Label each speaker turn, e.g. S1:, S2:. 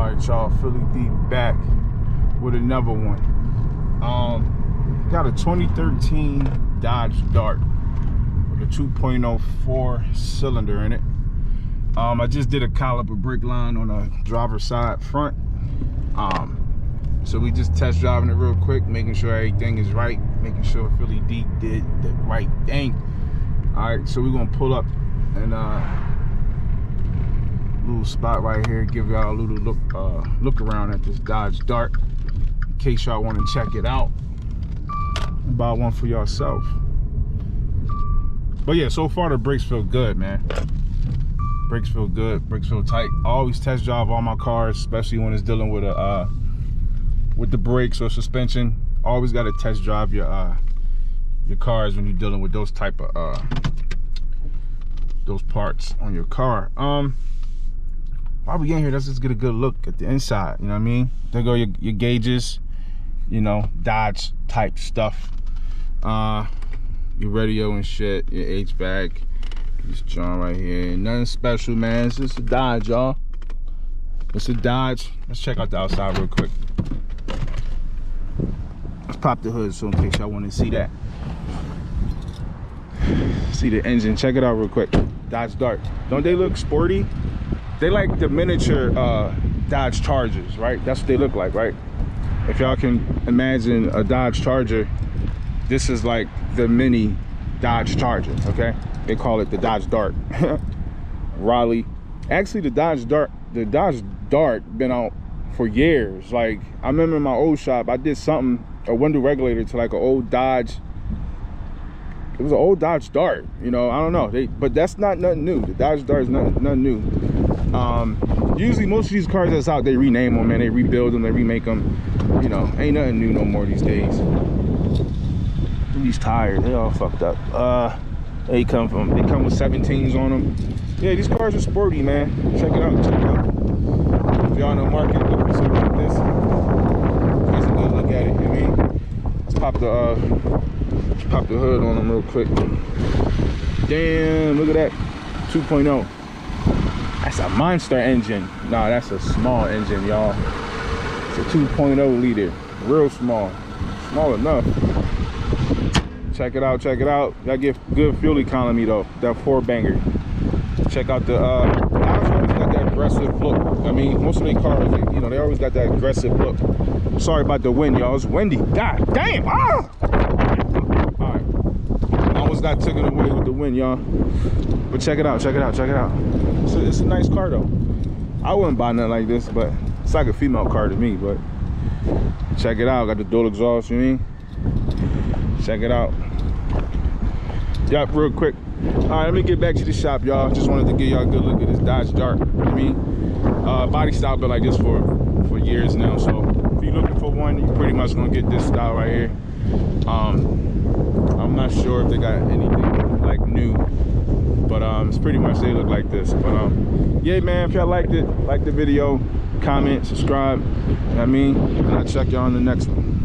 S1: Alright, y'all, Philly Deep back with another one. Got a 2013 Dodge Dart with a 2.04 cylinder in it. I just did a caliper brake line on a driver's side front. So we just test driving it real quick, making sure everything is right, making sure Philly Deep did the right thing. Alright, so we're gonna pull up and little spot right here, give y'all a little look around at this Dodge Dart in case y'all want to check it out and buy one for yourself. But yeah, so far the brakes feel good, man. Brakes feel good, brakes feel tight. I always test drive all my cars, especially when it's dealing with the brakes or suspension. Always got to test drive your cars when you're dealing with those type of those parts on your car. While we in here, let's just get a good look at the inside, you know what I mean? There go your gauges, you know, Dodge type stuff. Your radio and shit, your HVAC, this joint right here. Nothing special, man. It's just a Dodge, y'all. It's a Dodge. Let's check out the outside real quick. Let's pop the hood so in case y'all want to see that. See the engine. Check it out real quick. Dodge Dart. Don't they look sporty? They like the miniature Dodge Chargers, right? That's what they look like, right? If y'all can imagine a Dodge Charger, this is like the mini Dodge Charger, okay? They call it the Dodge Dart. Raleigh. Actually, the Dodge Dart been out for years. Like, I remember in my old shop, I did something, a window regulator to like an old Dodge. It was an old Dodge Dart, you know, I don't know. But that's not nothing new. The Dodge Dart is nothing new. Usually most of these cars that's out, they rename them, man. They rebuild them, they remake them. You know, ain't nothing new no more these days. These tires, they all fucked up. They come with 17s on them. Yeah, these cars are sporty, man. Check it out, check it out. If y'all in the market looking for something like this, here's a good look at it, you know what I mean? Let's pop the hood on them real quick. Damn, look at that. 2.0. That's a monster engine. Nah, that's a small engine, y'all. It's a 2.0 liter. Real small. Small enough. Check it out, check it out. That get good fuel economy though. That 4-banger. Check out the Dodge always got that aggressive look. I mean, most of their cars, you know, they always got that aggressive look. Sorry about the wind, y'all. It's windy. God damn. Ah! Alright. I almost got taken away with the wind, y'all. But check it out, check it out, check it out. It's a nice car though. I wouldn't buy nothing like this, but it's like a female car to me. But check it out. Got the dual exhaust, you know what I mean? Check it out. Yep, real quick. All right, let me get back to the shop, y'all. Just wanted to give y'all a good look at this Dodge Dart. You know what I mean? Body style been like this for years now. So if you're looking for one, you're pretty much gonna get this style right here. I'm not sure if they got anything like new, but it's pretty much they look like this. But yeah, man, if y'all liked it, like the video, comment, subscribe. You know what I mean? And I'll check y'all on the next one.